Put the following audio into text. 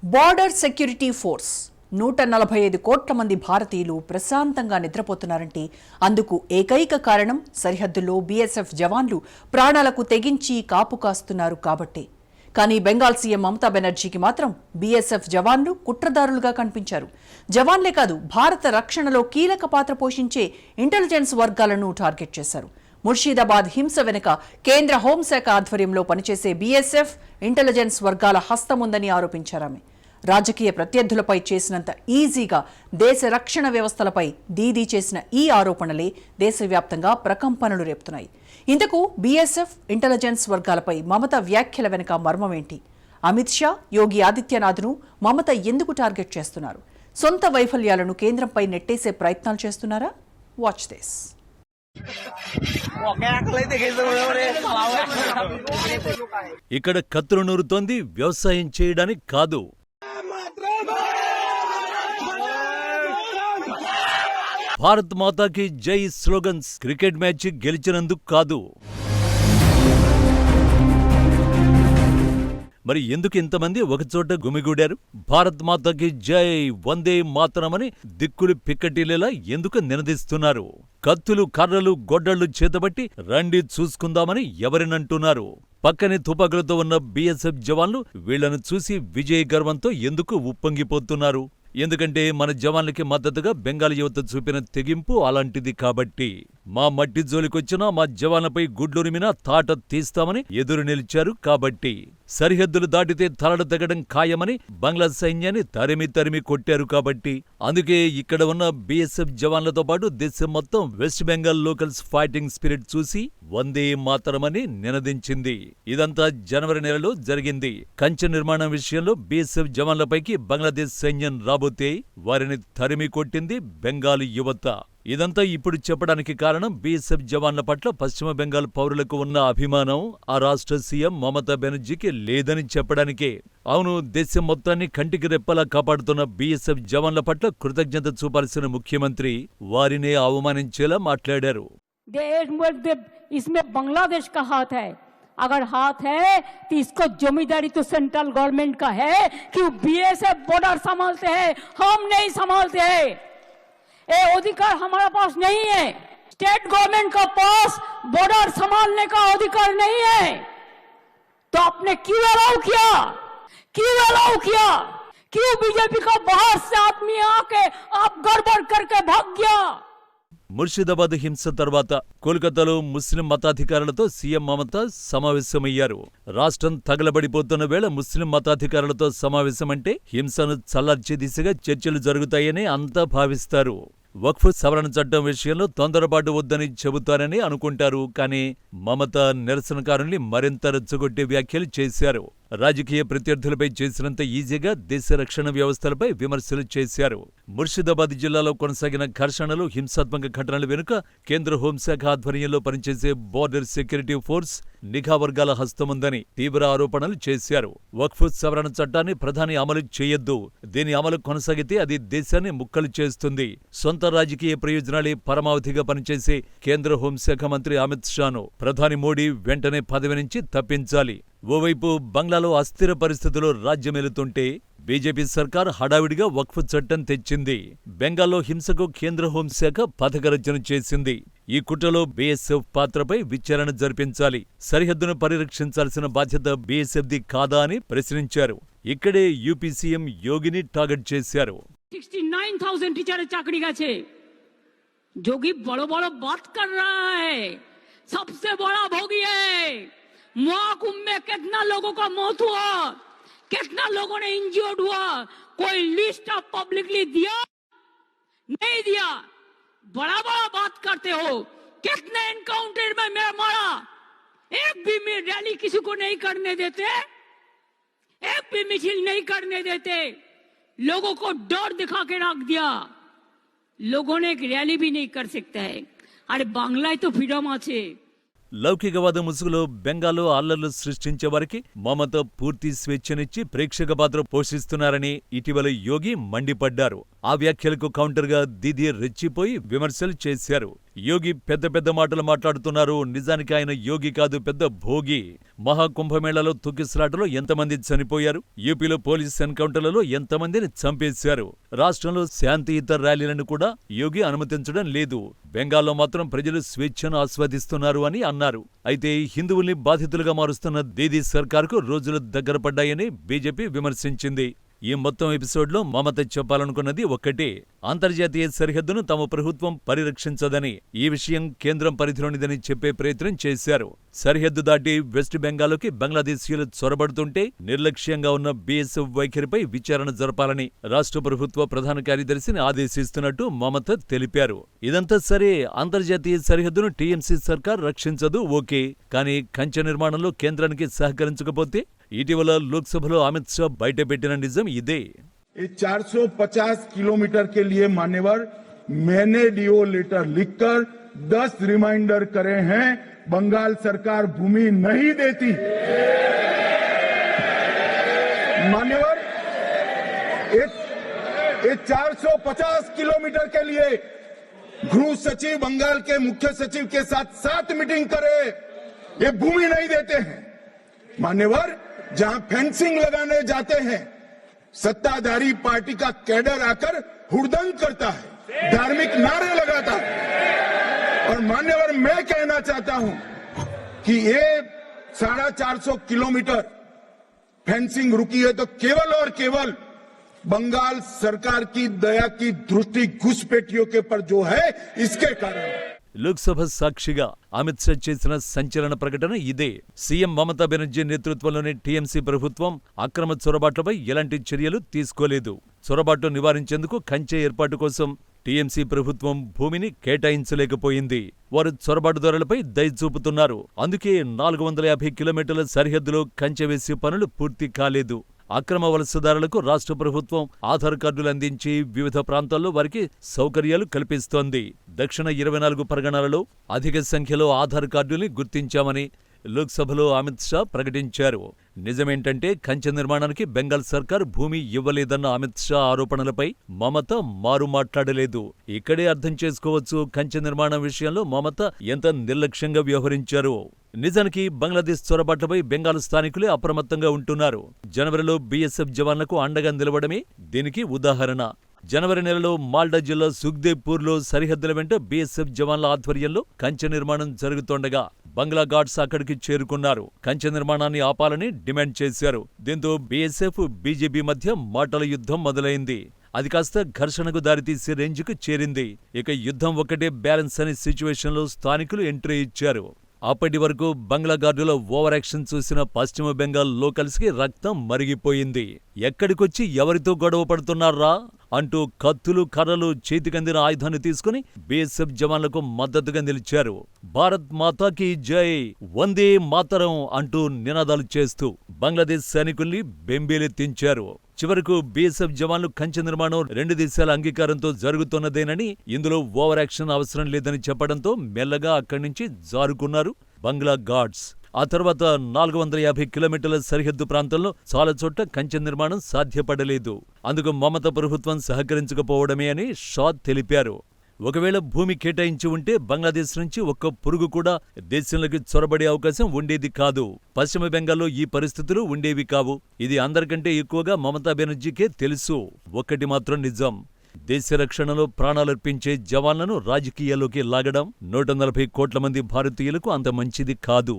Border security force 145 కోట్ల మంది భారతీయులు ప్రశాంతంగా నిద్రపోతున్నారంటే అందుకు ఏకైక కారణం సరిహద్దుల్లో బీఎస్ఎఫ్ జవాన్లు ప్రాణాలకు తెగించి కాపు కాస్తున్నారు కాబట్టే. కానీ బెంగాల్ సీఎం మమతా బెనర్జీకి మాత్రం బీఎస్ఎఫ్ జవాన్లు కుట్రదారులుగా కనిపించారు. జవాన్లే కాదు, భారత రక్షణలో కీలక పాత్ర పోషించే ఇంటెలిజెన్స్ వర్గాలను టార్గెట్ చేశారు. ముర్షిదాబాద్ హింస వెనుక కేంద్ర హోంశాఖ ఆధ్వర్యంలో పనిచేసే బీఎస్ఎఫ్ ఇంటెలిజెన్స్ వర్గాల హస్తముందని ఆరోపించారామె. రాజకీయ ప్రత్యర్థులపై చేసినంత ఈజీగా దేశ రక్షణ వ్యవస్థలపై దీదీ చేసిన ఈ ఆరోపణలే దేశవ్యాప్తంగా ప్రకంపనలు రేపుతున్నాయి. ఇంతకు బీఎస్ఎఫ్ ఇంటెలిజెన్స్ వర్గాలపై మమత వ్యాఖ్యల వెనుక మర్మమేంటి? అమిత్ షా, యోగి ఆదిత్యనాథ్ను మమత ఎందుకు టార్గెట్ చేస్తున్నారు? సొంత వైఫల్యాలను కేంద్రంపై నెట్టేసే ప్రయత్నాలు చేస్తున్నారా? Watch this. ఇక్కడ కత్తులు నూరుతోంది వ్యవసాయం చేయడానికి కాదు, భారత్ మాతాకి జై స్లోగన్స్ క్రికెట్ మ్యాచ్ గెలిచినందుకు కాదు. మరి ఎందుకు ఇంతమంది ఒకచోట గుమిగూడారు? భారత్ మాతాకి జై, వందే మాతరమని దిక్కులు పిక్కటిలేలా ఎందుకు నినదిస్తున్నారు? కత్తులు, కర్రలు, గొడ్డళ్లు చేతబట్టి రండి చూసుకుందామని ఎవరినంటున్నారు? పక్కనే తుపాకులతో ఉన్న బీఎస్ఎఫ్ జవాన్లు వీళ్లను చూసి విజయ గర్వంతో ఎందుకు ఉప్పొంగిపోతున్నారు? ఎందుకంటే మన జవాన్లకి మద్దతుగా బెంగాల్ యువత చూపిన తెగింపు అలాంటిది కాబట్టి. మా మట్టి జోలికొచ్చినా మా జవాన్లపై గుడ్లురిమినా తాట తీస్తామని ఎదురు నిలిచారు కాబట్టి. సరిహద్దులు దాటితే తలలు తెగడం ఖాయమని బంగ్లా సైన్యాన్ని తరిమి కొట్టారు కాబట్టి. అందుకే ఇక్కడ ఉన్న బీఎస్ఎఫ్ జవాన్లతో పాటు దేశం మొత్తం west Bengal locals fighting spirit చూసి వందే మాతరమని నినదించింది. ఇదంతా జనవరి నెలలో జరిగింది. కంచె నిర్మాణం విషయంలో బీఎస్ఎఫ్ జవాన్లపైకి బంగ్లాదేశ్ సైన్యం రాబోతే వారిని తరిమి కొట్టింది బెంగాల్ యువత. ఇదంతా ఇప్పుడు చెప్పడానికి కారణం బీఎస్ఎఫ్ జవాన్ల పట్ల పశ్చిమ బెంగాల్ పౌరులకు ఉన్న అభిమానం ఆ రాష్ట్ర సీఎం మమతా బెనర్జీకి లేదని చెప్పడానికే. అవును, దేశం మొత్తాన్ని కంటికి రెప్పలా కాపాడుతున్న బీఎస్ఎఫ్ జవాన్ల పట్ల కృతజ్ఞత చూపాల్సిన ముఖ్యమంత్రి వారినే అవమానించేలా మాట్లాడారు. बांग्लादेश का हाथ है, अगर हाथ है तो इसको जमींदारी तो सेंट्रल गवर्नमेंट का है कि बीएसएफ बॉर्डर संभालते हैं, हम नहीं संभालते हैं. ये अधिकार हमारे पास नहीं है. स्टेट गवर्नमेंट का पास बॉर्डर संभालने का अधिकार नहीं है. तो आपने क्यों अलाउ किया? क्यों बीजेपी का बाहर से आदमी आके आप गड़बड़ करके भाग गया? ముర్షిదాబాద్ హింస తర్వాత కోల్కతాలో ముస్లిం మతాధికారులతో సీఎం మమత సమావేశమయ్యారు. రాష్ట్రం తగలబడిపోతున్న వేళ ముస్లిం మతాధికారులతో సమావేశమంటే హింసను చల్లార్చే దిశగా చర్చలు జరుగుతాయని అంతా భావిస్తారు. వక్ఫ్ సవరణ చట్టం విషయంలో తొందరపాటు వద్దని చెబుతారని అనుకుంటారు. కానీ మమత నిరసనకారుల్ని మరింత రెచ్చగొట్టే వ్యాఖ్యలు చేశారు. రాజకీయ ప్రత్యర్థులపై చేసినంత ఈజీగా దేశ రక్షణ వ్యవస్థలపై విమర్శలు చేశారు. ముర్షిదాబాద్ జిల్లాలో కొనసాగిన ఘర్షణలు, హింసాత్మక ఘటనల వెనుక కేంద్ర హోంశాఖ ఆధ్వర్యంలో పనిచేసే బార్డర్ సెక్యూరిటీ ఫోర్స్ నిఘా వర్గాల హస్తముందని తీవ్ర ఆరోపణలు చేశారు. వక్ఫ్ సవరణ చట్టాన్ని ప్రధాని అమలు చేయొద్దు, దీని అమలు కొనసాగితే అది దేశాన్ని ముక్కలు చేస్తుంది. సొంత రాజకీయ ప్రయోజనాలే పరమావధిగా పనిచేసే కేంద్ర హోంశాఖ మంత్రి అమిత్ షాను ప్రధాని మోడీ వెంటనే పదవి నుంచి తప్పించాలి. ఓవైపు బంగ్లాలో అస్థిర పరిస్థితులు రాజ్యమేలుతుంటే బీజేపీ సర్కార్ హడావిడిగా వక్ఫ్ చట్టం తెచ్చింది. బెంగాల్లో హింసకు కేంద్ర హోంశాఖ పథకరచన చేసింది. ఈ కుట్రలో బీఎస్ఎఫ్ పాత్రపై విచారణ జరిపించాలి. సరిహద్దును పరిరక్షించాల్సిన బాధ్యత బీఎస్ఎఫ్ది కాదా అని ప్రశ్నించారు. ఇక్కడే యూపీ సీఎం యోగిని టార్గెట్ చేశారు. 69,000 टीचर चाकरी गए. जोगी बड़ो बड़ो बात कर रहा है, सबसे बड़ा भोगी है. महाकुंभ में कितना लोगों का मौत हुआ, कितना लोगों ने इंजर्ड हुआ, कोई लिस्ट आप पब्लिकली दिया? नहीं दिया. बड़ा बड़ा बात करते हो. कितने एनकाउंटर में मैं मारा, एक भी रैली किसी को नहीं करने देते, एक भी मिছিল नहीं करने देते. लोगों को डर दिखा के रख दिया. लोगों ने एक रैली भी नहीं कर सकता है. अरे बांग्लाय तो फ्रीडम आछे. లౌకికవాద ముసుగులో బెంగాల్లో అల్లర్లు సృష్టించే వారికి మమత పూర్తి స్వేచ్ఛనిచ్చి ప్రేక్షక పాత్ర పోషిస్తున్నారని ఇటీవల యోగి మండిపడ్డారు. ఆ వ్యాఖ్యలకు కౌంటర్గా దీదీ రెచ్చిపోయి విమర్శలు చేశారు. యోగి పెద్ద పెద్ద మాటలు మాట్లాడుతున్నారు. నిజానికి ఆయన యోగి కాదు, పెద్ద భోగి. మహాకుంభమేళాలో తొక్కిసలాటలో ఎంతమంది చనిపోయారు? యూపీలో పోలీస్ ఎన్కౌంటర్లలో ఎంతమందిని చంపేశారు? రాష్ట్రంలో శాంతియుత ర్యాలీలను కూడా యోగి అనుమతించడం లేదు. బెంగాల్లో మాత్రం ప్రజలు స్వేచ్ఛను ఆస్వాదిస్తున్నారు అని అన్నారు. అయితే హిందువుల్ని బాధితులుగా మారుస్తున్న దీదీ సర్కార్కు రోజులు దగ్గర పడ్డాయని బీజేపీ విమర్శించింది. ఈ మొత్తం ఎపిసోడ్లో మమత చెప్పాలనుకున్నది ఒక్కటే, అంతర్జాతీయ సరిహద్దును తమ ప్రభుత్వం పరిరక్షించదని, ఈ విషయం కేంద్రం పరిధిలోనిదని చెప్పే ప్రయత్నం చేశారు. సరిహద్దు దాటి వెస్ట్ బెంగాల్లోకి బంగ్లాదేశీయులు చొరబడుతుంటే నిర్లక్ష్యంగా ఉన్న బీఎస్ఎఫ్ వైఖరిపై విచారణ జరపాలని రాష్ట్ర ప్రభుత్వ ప్రధాన కార్యదర్శిని ఆదేశిస్తున్నట్టు మమత తెలిపారు. ఇదంతా సరే, అంతర్జాతీయ సరిహద్దును టీఎంసీ సర్కార్ రక్షించదు, ఓకే. కానీ కంచె నిర్మాణంలో కేంద్రానికి సహకరించకపోతే? ఇటీవల లోక్సభలో అమిత్ షా బయటపెట్టిన నిజం ఇదే. 450 किलोमीटर के लिए मान्यवर मैंने डीओ लेटर लिखकर 10 रिमाइंडर करे हैं, बंगाल सरकार भूमि नहीं देती। मान्यवर 450 किलोमीटर के लिए गृह सचिव बंगाल के मुख्य सचिव के साथ 7 मीटिंग करे, ये भूमि नहीं देते हैं। मान्यवर जहां फेंसिंग लगाने जाते हैं, सत्ताधारी पार्टी का कैडर आकर हुड़दंग करता है, धार्मिक नारे लगाता है। और मान्यवर मैं कहना चाहता हूं कि ये 450 किलोमीटर फेंसिंग रुकी है तो केवल और केवल बंगाल सरकार की दया की दृष्टि घुसपैठियों के पर जो है, इसके कारण। లోక్సభ సాక్షిగా అమిత్ షా చేసిన సంచలన ప్రకటన ఇదే. సీఎం మమతా బెనర్జీ నేతృత్వంలోని టీఎంసీ ప్రభుత్వం అక్రమ చొరబాట్లపై ఎలాంటి చర్యలు తీసుకోలేదు. చొరబాట్లు నివారించేందుకు కంచె ఏర్పాటు కోసం టీఎంసీ ప్రభుత్వం భూమిని కేటాయించలేకపోయింది. వారు చొరబాటుదారులపై దయ చూపుతున్నారు. అందుకే 450 కిలోమీటర్ల సరిహద్దులో కంచె వేసే పనులు పూర్తి కాలేదు. అక్రమ వలసదారులకు రాష్ట్ర ప్రభుత్వం ఆధార్ కార్డులు అందించి వివిధ ప్రాంతాల్లో వారికి సౌకర్యాలు కల్పిస్తోంది. దక్షిణ 24 పరగణాలలో అధిక సంఖ్యలో ఆధార్ కార్డుల్ని గుర్తించామని లోక్సభలో అమిత్ షా ప్రకటించారు. నిజమేంటంటే కంచె నిర్మాణానికి బెంగాల్ సర్కార్ భూమి ఇవ్వలేదన్న అమిత్ షా ఆరోపణలపై మమత మారు మాట్లాడలేదు. ఇక్కడే అర్థం చేసుకోవచ్చు కంచె నిర్మాణం విషయంలో మమత ఎంత నిర్లక్ష్యంగా వ్యవహరించారో. నిజానికి బంగ్లాదేశ్ చొరబాట్లపై బెంగాల్ స్థానికులే అప్రమత్తంగా ఉంటున్నారు. జనవరిలో బీఎస్ఎఫ్ జవాన్లకు అండగా నిలవడమే దీనికి ఉదాహరణ. జనవరి నెలలో మాల్డా జిల్లా సుఖ్దేవ్పూర్లో సరిహద్దుల వెంట బీఎస్ఎఫ్ జవాన్ల ఆధ్వర్యంలో కంచె నిర్మాణం జరుగుతుండగా బంగ్లా గార్డ్స్ అక్కడికి చేరుకున్నారు. కంచె నిర్మాణాన్ని ఆపాలని డిమాండ్ చేశారు. దీంతో బీఎస్ఎఫ్ బీజేపీ మధ్య మాటల యుద్ధం మొదలైంది. అది కాస్త ఘర్షణకు దారితీసే రేంజ్కు చేరింది. ఇక యుద్ధం ఒక్కటే బ్యాలెన్స్ అనే సిచ్యువేషన్లో స్థానికులు ఎంట్రీ ఇచ్చారు. అప్పటి వరకు బంగ్లా గార్డుల ఓవర్ యాక్షన్ చూసిన పశ్చిమ బెంగాల్ లోకల్స్కి రక్తం మరిగిపోయింది. ఎక్కడికొచ్చి ఎవరితో గొడవ పడుతున్నారా అంటూ కత్తులు కర్రలు చేతికందిన ఆయుధాన్ని తీసుకుని బీఎస్ఎఫ్ జవాన్లకు మద్దతుగా నిలిచారు. భారత్ మాతాకి జై, వందే మాతరం అంటూ నినాదాలు చేస్తూ బంగ్లాదేశ్ సైనికుల్ని బెంబేలెత్తించారు. చివరకు బీఎస్ఎఫ్ జవాన్లు కంచె నిర్మాణం 2 దేశాల అంగీకారంతో జరుగుతున్నదేనని, ఇందులో ఓవర్ యాక్షన్ అవసరం లేదని చెప్పడంతో మెల్లగా అక్కడి నుంచి జారుకున్నారు బంగ్లా గార్డ్స్. ఆ తర్వాత 450 కిలోమీటర్ల సరిహద్దు ప్రాంతంలో చాలా చోట్ల కంచె నిర్మాణం సాధ్యపడలేదు. అందుకు మమతా ప్రభుత్వం సహకరించకపోవడమే అని షా తెలిపారు. ఒకవేళ భూమి కేటాయించి ఉంటే బంగ్లాదేశ్ నుంచి ఒక్క పురుగు కూడా దేశంలోకి చొరబడే అవకాశం ఉండేది కాదు. పశ్చిమ బెంగాల్లో ఈ పరిస్థితులు ఉండేవి కావు. ఇది అందరికంటే ఎక్కువగా మమతా బెనర్జీకే తెలుసు. ఒక్కటి మాత్రం నిజం, దేశ రక్షణలో ప్రాణాలర్పించే జవాన్లను రాజకీయాల్లోకి లాగడం 140 కోట్ల మంది భారతీయులకు అంత మంచిది కాదు.